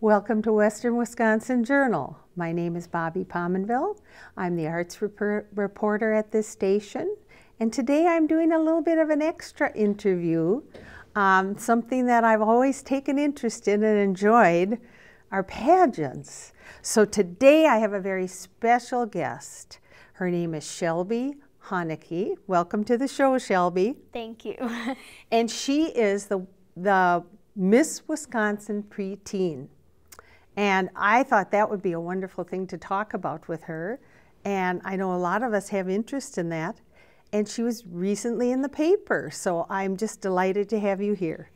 Welcome to Western Wisconsin Journal. My name is Bobby Pominville. I'm the arts reporter at this station, and today I'm doing a little bit of an extra interview, something that I've always taken interest in and enjoyed, are pageants. So today I have a very special guest. Her name is Shelby Hohneke. Welcome to the show, Shelby. Thank you. And she is the Miss Wisconsin preteen. And I thought that would be a wonderful thing to talk about with her. And I know a lot of us have interest in that. And she was recently in the paper, so I'm just delighted to have you here.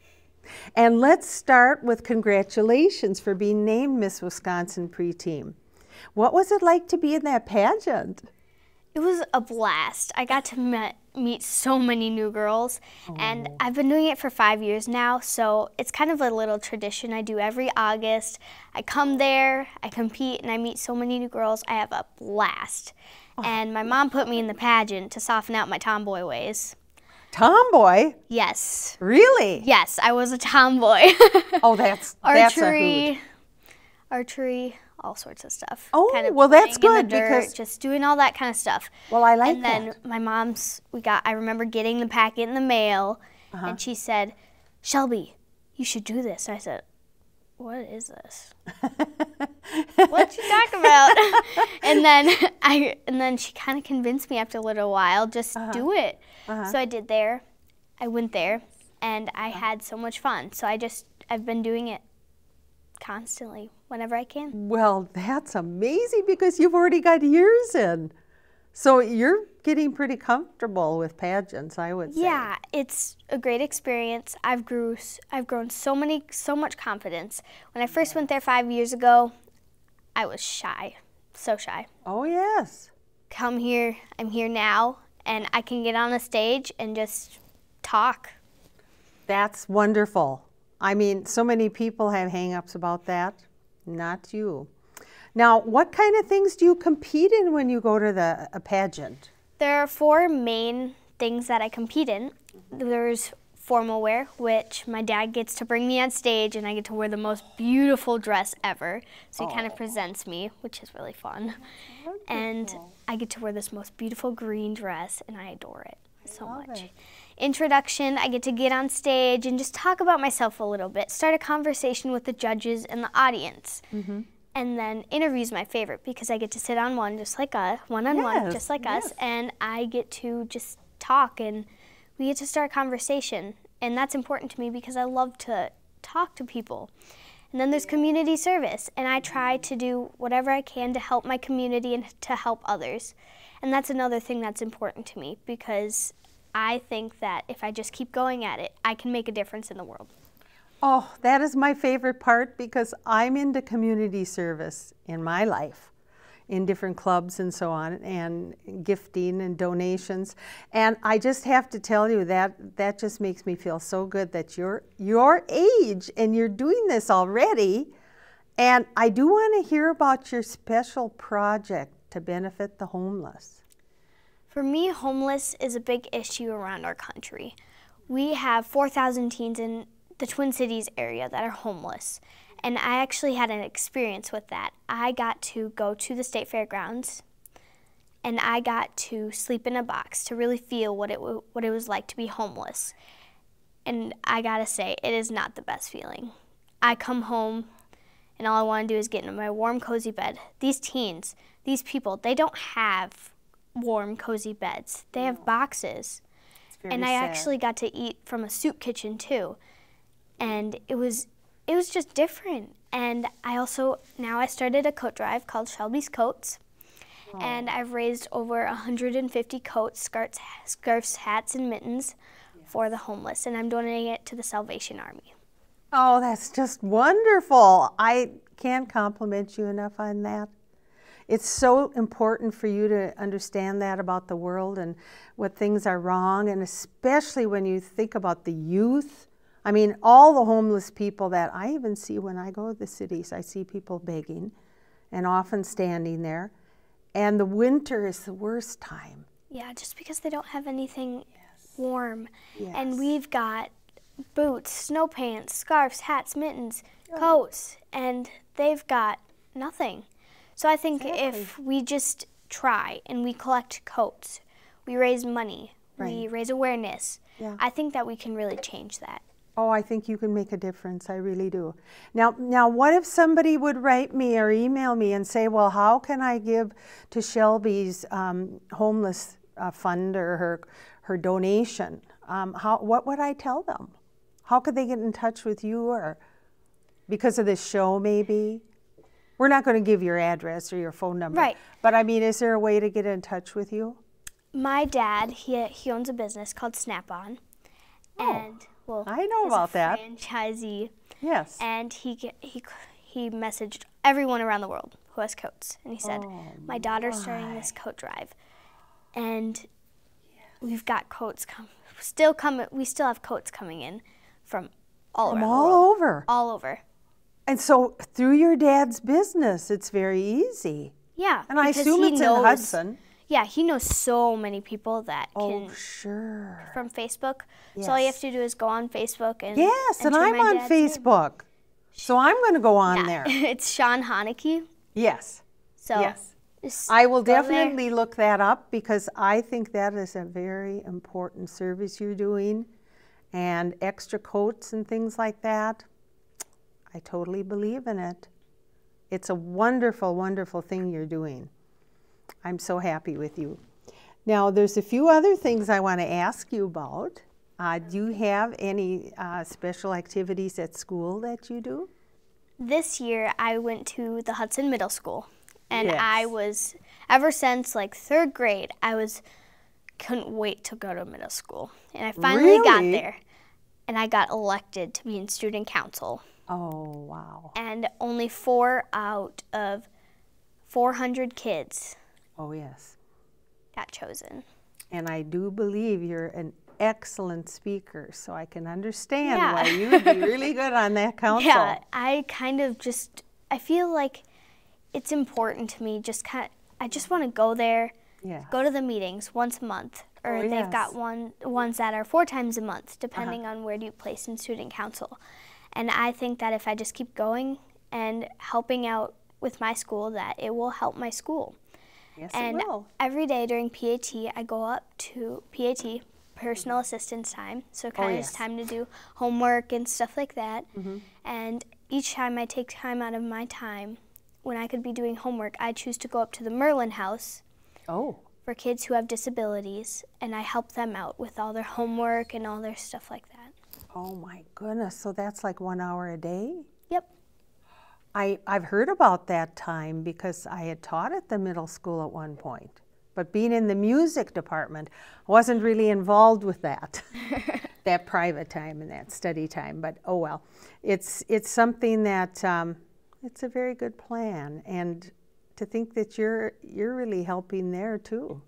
And let's start with congratulations for being named Miss Wisconsin preteen. What was it like to be in that pageant? It was a blast. I got to meet so many new girls, and I've been doing it for 5 years now, so it's kind of a little tradition I do every August. I come there, I compete, and I meet so many new girls. I have a blast. And my mom put me in the pageant to soften out my tomboy ways. Tomboy? Yes. Really? Yes, I was a tomboy. Oh, that's archery, all sorts of stuff. Oh, kind of well, that's playing good in the dirt, because just doing all that kind of stuff. Well, I like that. that. And then my mom's, I remember getting the packet in the mail, and she said, "Shelby, you should do this." I said, "What is this? What you talking about?" and then she kind of convinced me after a little while, just do it. So I went there, and I had so much fun. So I've been doing it constantly, whenever I can. Well, that's amazing because you've already got years in. So you're getting pretty comfortable with pageants, I would say. Yeah, it's a great experience. I've grown so much confidence. When I first went there 5 years ago, I was shy, so shy. Oh, yes. Come here, I'm here now, and I can get on a stage and just talk. That's wonderful. I mean, so many people have hang-ups about that. Not you. Now, what kind of things do you compete in when you go to a pageant? There are 4 main things that I compete in. There's formal wear, which my dad gets to bring me on stage, and I get to wear the most beautiful dress ever. So he kind of presents me, which is really fun. And I get to wear this most beautiful green dress, and I adore it so much. Introduction, I get to get on stage and just talk about myself a little bit, start a conversation with the judges and the audience. And then interviews my favorite because I get to sit on one just like us, one-on-one, just like us, and I get to just talk and we get to start a conversation. And that's important to me because I love to talk to people. And then there's community service, and I try to do whatever I can to help my community and to help others. And that's another thing that's important to me because I think that if I just keep going at it, I can make a difference in the world. Oh, that is my favorite part because I'm into community service in my life, in different clubs and so on, and gifting and donations. And I just have to tell you that just makes me feel so good that you're your age and you're doing this already. And I do want to hear about your special project to benefit the homeless. For me, homeless is a big issue around our country. We have 4,000 teens in the Twin Cities area that are homeless. And I actually had an experience with that. I got to go to the state fairgrounds and I got to sleep in a box to really feel what it was like to be homeless. And I gotta say, it is not the best feeling. I come home and all I want to do is get in my warm, cozy bed. These teens, these people, they don't have warm, cozy beds. They have boxes. And I actually got to eat from a soup kitchen too. And it was just different. And now I started a coat drive called Shelby's Coats. And I've raised over 150 coats, scarves, hats, and mittens for the homeless. And I'm donating it to the Salvation Army. Oh, that's just wonderful. I can't compliment you enough on that. It's so important for you to understand that about the world and what things are wrong, and especially when you think about the youth. I mean, all the homeless people that I even see when I go to the cities, I see people begging and often standing there. And the winter is the worst time. Yeah, just because they don't have anything warm. Yes. And we've got boots, snow pants, scarves, hats, mittens, coats, and they've got nothing. So I think if we just try and we collect coats, we raise money, we raise awareness, I think that we can really change that. Oh, I think you can make a difference. I really do. Now, what if somebody would write me or email me and say, well, how can I give to Shelby's homeless fund or her donation? What would I tell them? How could they get in touch with you, or because of this show maybe? We're not going to give your address or your phone number. Right. But I mean, is there a way to get in touch with you? My dad, he owns a business called Snap-on. And, well, I know about that. Franchisee. Yes. And he messaged everyone around the world who has coats. And he said, my daughter's starting this coat drive. And we've got coats we still have coats coming in from all around the world. All over. And so through your dad's business, it's very easy. Yeah. And I assume it's in Hudson. Yeah, he knows so many people that can. Oh, sure. From Facebook. Yes. So all you have to do is go on Facebook and. Yes, and I'm on Facebook. Name. So I'm going to go on there. It's Sean Hohneke. Yes. So yes. I will definitely look that up, because I think that is a very important service you're doing. And extra coats and things like that, I totally believe in it. It's a wonderful, wonderful thing you're doing. I'm so happy with you. Now, there's a few other things I want to ask you about. Do you have any special activities at school that you do? This year, I went to the Hudson Middle School. And I was, ever since like 3rd grade, couldn't wait to go to middle school. And I finally got there. And I got elected to be in student council. Oh, wow. And only 4 out of 400 kids got chosen. And I do believe you're an excellent speaker, so I can understand why you would be really good on that council. Yeah, I kind of I feel like it's important to me. I just want to go there, go to the meetings once a month. Or they've got ones that are 4 times a month, depending on where you place in student council. And I think that if I just keep going and helping out with my school, that it will help my school. Yes, and it will. Every day during PAT, I go up to PAT, personal assistance time. So kind of it's time to do homework and stuff like that. And each time I take time out of my time, when I could be doing homework, I choose to go up to the Merlin House. For kids who have disabilities, and I help them out with all their homework and all their stuff like that. Oh my goodness, so that's like 1 hour a day? Yep. I've heard about that time because I had taught at the middle school at one point. But being in the music department, I wasn't really involved with that, that private time and that study time. But oh well, it's something that, it's a very good plan. And to think that you're really helping there too,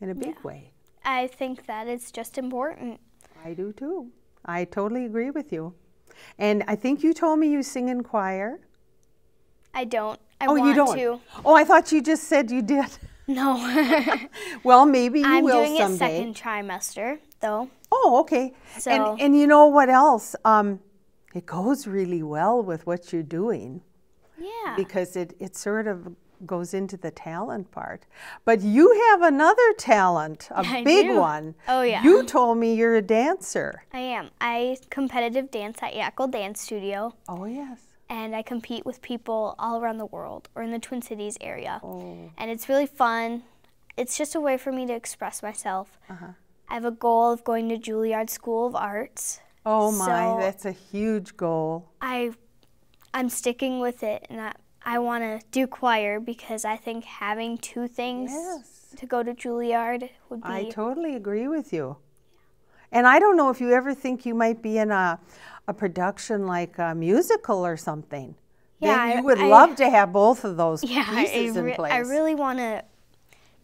in a big way. I think that it's just important. I do too. I totally agree with you. And I think you told me you sing in choir. I don't. I want to. Oh, I thought you just said you did. No. Well, maybe you will someday. I'm doing it 2nd trimester, though. Oh, okay. So. And you know what else? It goes really well with what you're doing. Yeah. Because it sort of goes into the talent part. But you have another talent, a big one. Oh, yeah. You told me you're a dancer. I am. I competitive dance at Yackle Dance Studio. Oh, yes. And I compete with people all around the world or in the Twin Cities area. Oh. And it's really fun. It's just a way for me to express myself. I have a goal of going to Juilliard School of Arts. Oh my, that's a huge goal. I'm sticking with it, and I want to do choir because I think having 2 things to go to Juilliard would be... I totally agree with you. And I don't know if you ever think you might be in a production like a musical or something. Yeah, then you would love to have both of those pieces in place. I really want to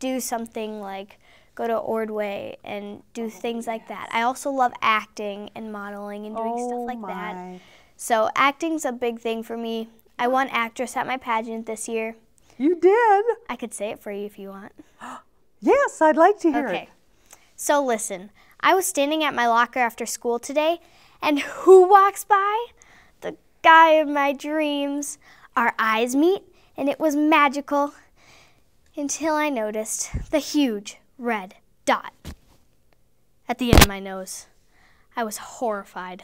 do something like go to Ordway and do things like that. I also love acting and modeling and doing stuff like that. So acting's a big thing for me. I won actress at my pageant this year. You did? I could say it for you if you want. Yes, I'd like to hear it. So listen, I was standing at my locker after school today, And who walks by? The guy of my dreams. Our eyes meet, and it was magical until I noticed the huge red dot at the end of my nose. I was horrified.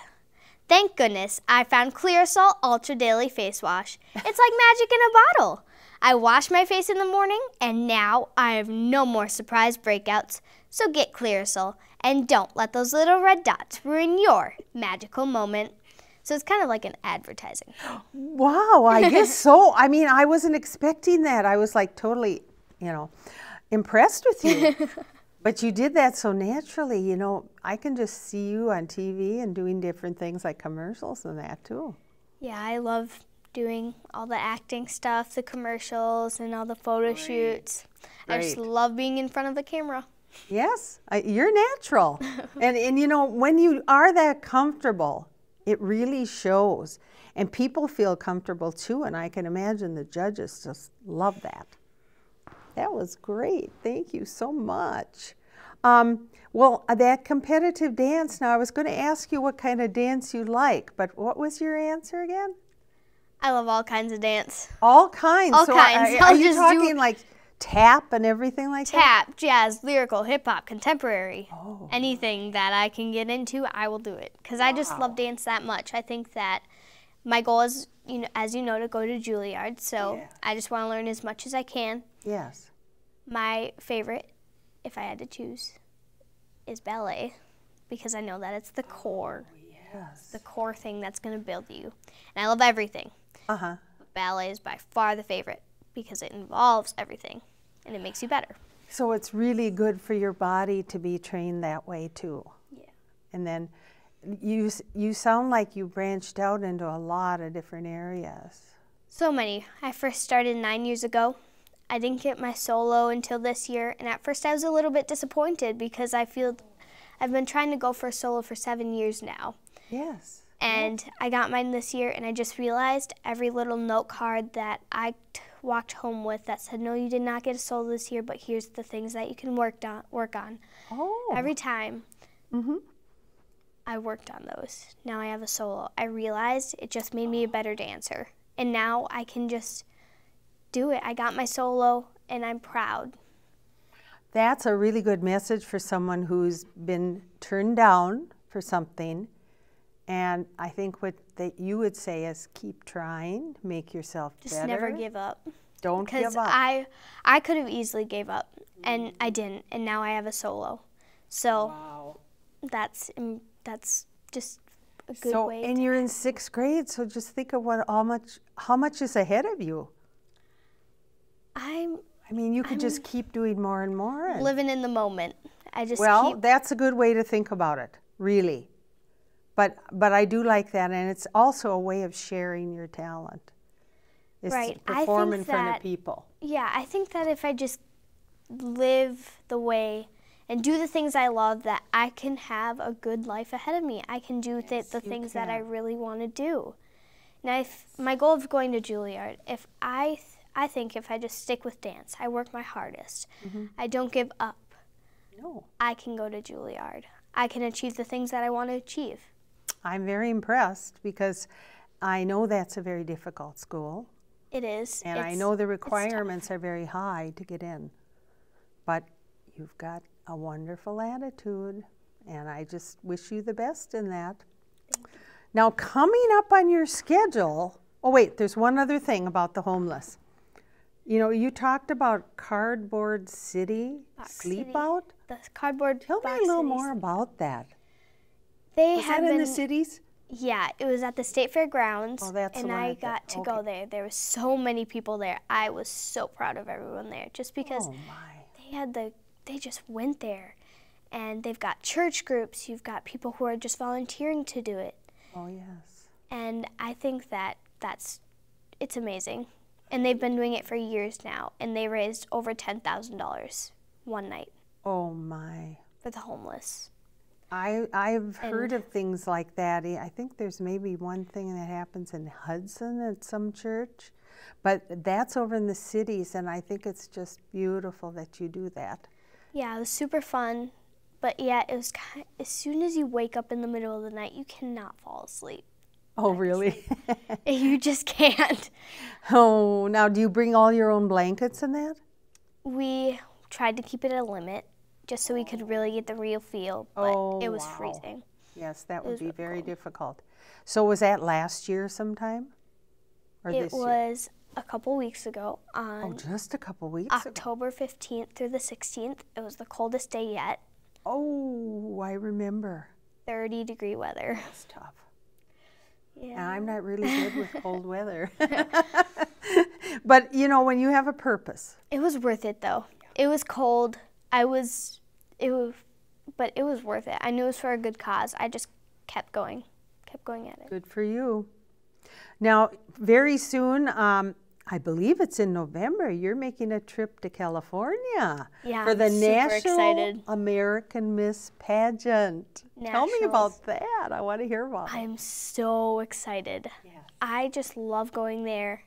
Thank goodness I found Clearasil Ultra Daily Face Wash. It's like magic in a bottle. I wash my face in the morning, and now I have no more surprise breakouts. So get Clearasil, and don't let those little red dots ruin your magical moment. So it's kind of like an advertising. Wow, I guess so. I mean, I wasn't expecting that. I was like totally, impressed with you. But you did that so naturally, I can just see you on TV and doing different things like commercials and that too. Yeah, I love doing all the acting stuff, the commercials, and all the photo shoots. I just love being in front of the camera. Yes, you're natural. and when you are that comfortable, it really shows. And people feel comfortable too, and I can imagine the judges just love that. That was great. Thank you so much. Well, that competitive dance, now I was going to ask you what kind of dance you like, but what was your answer again? I love all kinds of dance. All kinds? All kinds. Are you talking like tap and everything like that? Tap, jazz, lyrical, hip-hop, contemporary. Oh. Anything that I can get into, I will do it. Because I just love dance that much. I think that my goal is, as you know, to go to Juilliard. So I just want to learn as much as I can. Yes. My favorite, if I had to choose, is ballet. Because I know that it's the core. Yes. The core thing that's going to build you. And I love everything. Uh-huh. But ballet is by far the favorite because it involves everything and it makes you better. So it's really good for your body to be trained that way too. Yeah. And then you sound like you branched out into a lot of different areas. So many. I first started 9 years ago. I didn't get my solo until this year, and at first I was a little bit disappointed because I feel I've been trying to go for a solo for 7 years now. Yes. And I got mine this year, and I just realized every little note card that I walked home with that said, no, you did not get a solo this year, but here's the things that you can work on. Oh. Every time I worked on those. Now I have a solo. I realized it just made me a better dancer. And now I can just do it. I got my solo, and I'm proud. That's a really good message for someone who's been turned down for something. And I think what you would say is keep trying, make yourself better. Just never give up. Don't give up. Because I could have easily gave up, and I didn't, and now I have a solo. So that's just a good way. And you're in 6th grade, so just think of how much is ahead of you. I mean, you could just keep doing more and more. Living in the moment. That's a good way to think about it, really. But I do like that, and it's also a way of sharing your talent. Is to perform in front of people. Yeah, I think that if I just live the way and do the things I love, that I can have a good life ahead of me. I can do the things that I really want to do. Now, my goal of going to Juilliard, I think if I just stick with dance, I work my hardest, I don't give up, I can go to Juilliard. I can achieve the things that I want to achieve. I'm very impressed because I know that's a very difficult school. It is. And I know the requirements are very high to get in. But you've got a wonderful attitude, and I just wish you the best in that. Now, coming up on your schedule, oh wait, there's one other thing about the homeless. You talked about Cardboard City, Sleep Out? The cardboard Tell me a little more about that. Was that in the cities? Yeah, it was at the State Fair grounds, and I got to go there. There were so many people there. I was so proud of everyone there, just because they just went there, and they've got church groups. You've got people who are just volunteering to do it. Oh yes. And I think that it's amazing, and they've been doing it for years now, and they raised over $10,000 one night. Oh my. For the homeless. I've heard of things like that. I think there's maybe one thing that happens in Hudson at some church, but that's over in the cities, and I think it's just beautiful that you do that. Yeah, it was super fun But yeah, it was as soon as you wake up in the middle of the night, you cannot fall asleep. Oh, really? You just can't. Oh, now do you bring all your own blankets and that? We tried to keep it at a limit just so we could really get the real feel, but it was freezing. Yes, that would be very difficult. So was that last year sometime? Or It this year? was a couple weeks ago on Just a couple weeks ago. October 15th through the 16th. It was the coldest day yet. Oh, I remember. 30-degree weather. That's tough. Yeah. And I'm not really good with cold weather. But, you know, when you have a purpose. It was worth it, though. It was cold. But it was worth it. I knew it was for a good cause. I just kept going at it. Good for you. Now, very soon, I believe it's in November, you're making a trip to California for the National American Miss Pageant. Tell me about that. I want to hear about it. I'm so excited. Yes. I just love going there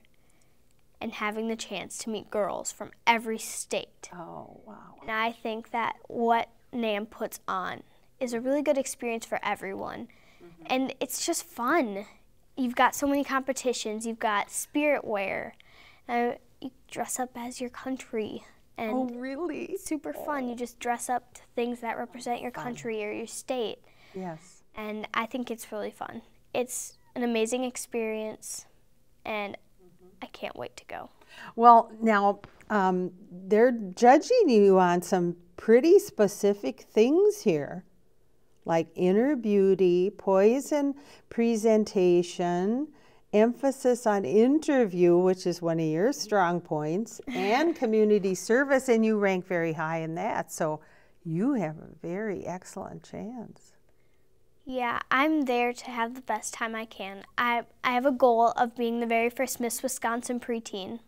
and having the chance to meet girls from every state. Oh, wow. And I think that what NAM puts on is a really good experience for everyone. And it's just fun. You've got so many competitions. You've got spirit wear. You dress up as your country. And oh, really? It's super fun. You just dress up to things that represent your country or your state. Yes. And I think it's really fun. It's an amazing experience, and I can't wait to go. Well, now, they're judging you on some pretty specific things here, like inner beauty, poise and presentation, emphasis on interview, which is one of your strong points, and community service, and you rank very high in that. So you have a very excellent chance. Yeah, I'm there to have the best time I can. I have a goal of being the very first Miss Wisconsin preteen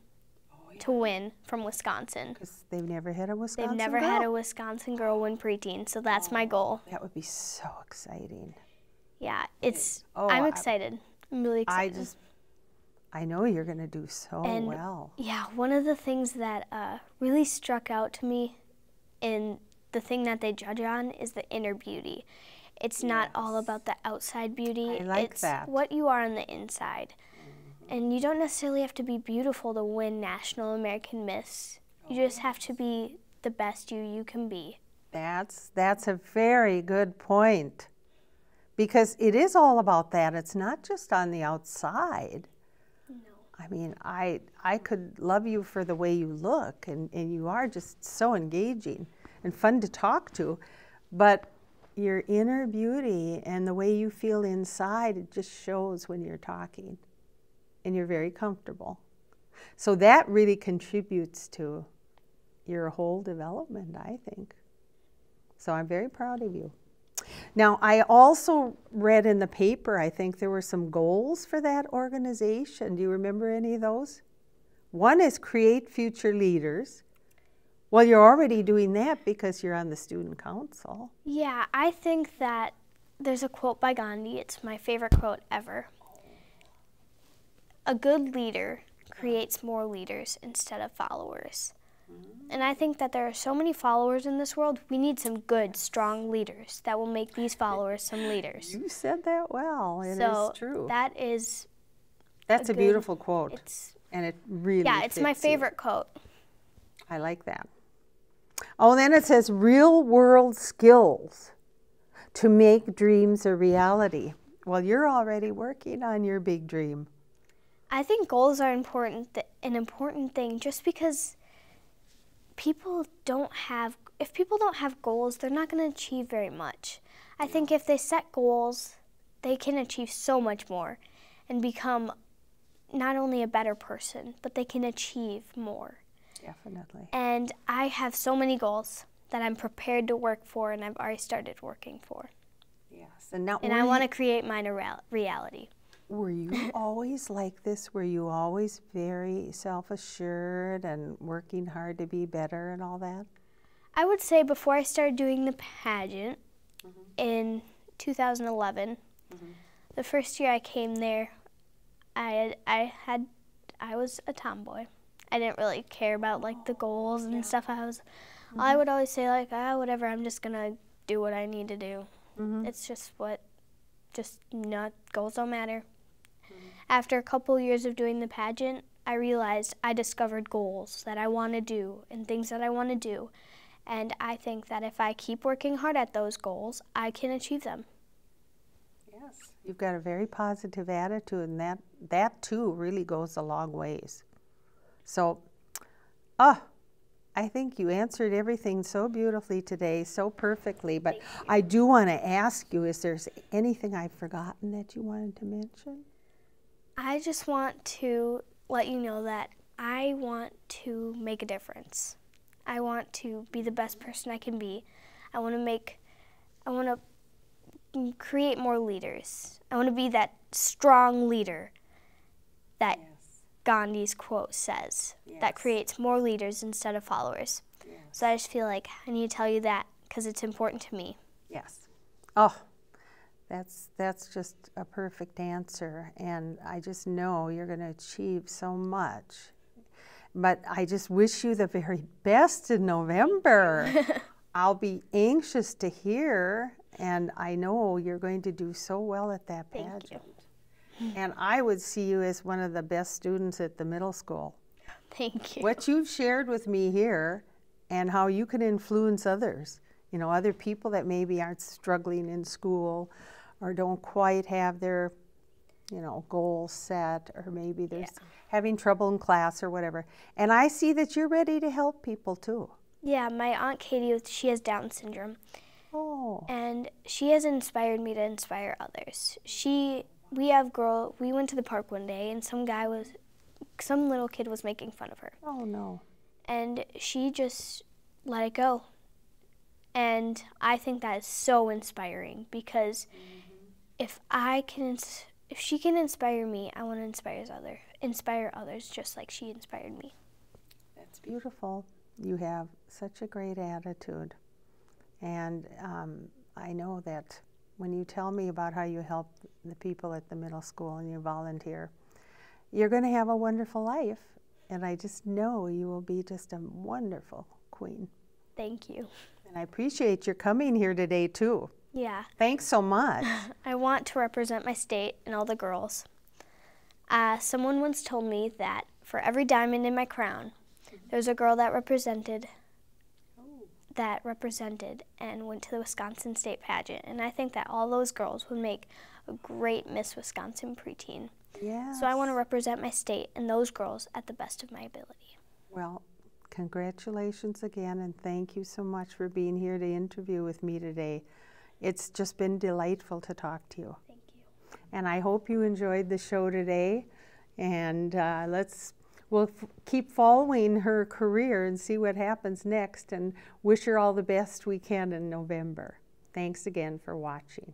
to win from Wisconsin. Because they've never had a Wisconsin They've never girl. had a Wisconsin girl win preteen, so that's my goal. That would be so exciting. Yeah, I'm excited. I'm really excited. I know you're going to do so well. Yeah, one of the things that really struck out to me in the thing that they judge on is the inner beauty. It's not all about the outside beauty. I like that. It's what you are on the inside. And you don't necessarily have to be beautiful to win National American Miss. You just have to be the best you can be. That's a very good point. Because it is all about that. It's not just on the outside. No. I mean, I could love you for the way you look, and you are just so engaging and fun to talk to. But your inner beauty and the way you feel inside, it just shows when you're talking. And you're very comfortable. So that really contributes to your whole development, I think. So I'm very proud of you. Now, I also read in the paper, I think there were some goals for that organization. Do you remember any of those? One is create future leaders. Well, you're already doing that because you're on the student council. Yeah, I think that there's a quote by Gandhi. It's my favorite quote ever. A good leader creates more leaders instead of followers. And I think that there are so many followers in this world, we need some good, strong leaders that will make these followers some leaders. You said that well. It is true. That's a beautiful quote. And it really it's my favorite quote. I like that. Oh, then it says real world skills to make dreams a reality. Well, you're already working on your big dream. I think goals are an important thing just because if people don't have goals, they're not going to achieve very much. I think if they set goals, they can achieve so much more and become not only a better person, but they can achieve more. Definitely. And I have so many goals that I'm prepared to work for, and I've already started working for. Yes. And I want to create mine a reality. Were you always like this? Were you always very self-assured and working hard to be better and all that? I would say before I started doing the pageant in 2011, the first year I came there, I was a tomboy. I didn't really care about like the goals and stuff. I would always say like, whatever, I'm just gonna do what I need to do. It's just not, goals don't matter. After a couple years of doing the pageant, I realized I discovered goals that I want to do and things that I want to do. And I think that if I keep working hard at those goals, I can achieve them. Yes, you've got a very positive attitude, and that too really goes a long ways. So, I think you answered everything so beautifully today, so perfectly, but I do want to ask you, is there anything I've forgotten that you wanted to mention? I just want to let you know that I want to make a difference. I want to be the best person I can be. I want to create more leaders. I want to be that strong leader that Gandhi's quote says, that creates more leaders instead of followers. So I just feel like I need to tell you that because it's important to me. Yes. Oh, that's just a perfect answer, and I just know you're going to achieve so much. But I just wish you the very best in November. I'll be anxious to hear, and I know you're going to do so well at that pageant. Thank you. And I would see you as one of the best students at the middle school. Thank you. What you've shared with me here and how you can influence others, you know, other people that maybe aren't struggling in school or don't quite have their, you know, goals set, or maybe they're having trouble in class or whatever. And I see that you're ready to help people too. Yeah, my Aunt Katie, she has Down syndrome. Oh. And she has inspired me to inspire others. We went to the park one day and some little kid was making fun of her. Oh no. And she just let it go. And I think that is so inspiring because if she can inspire me, I want to inspire others just like she inspired me. That's beautiful. You have such a great attitude. And I know that when you tell me about how you help the people at the middle school and you volunteer, you're going to have a wonderful life. And I just know you will be just a wonderful queen. Thank you. And I appreciate your coming here today too. Yeah. Thanks so much. I want to represent my state and all the girls. Someone once told me that for every diamond in my crown, there's a girl that represented and went to the Wisconsin State Pageant. And I think that all those girls would make a great Miss Wisconsin preteen. Yes. So I want to represent my state and those girls at the best of my ability. Well, congratulations again, and thank you so much for being here to interview with me today. It's just been delightful to talk to you. Thank you. And I hope you enjoyed the show today. And we'll keep following her career and see what happens next, and wish her all the best we can in November. Thanks again for watching.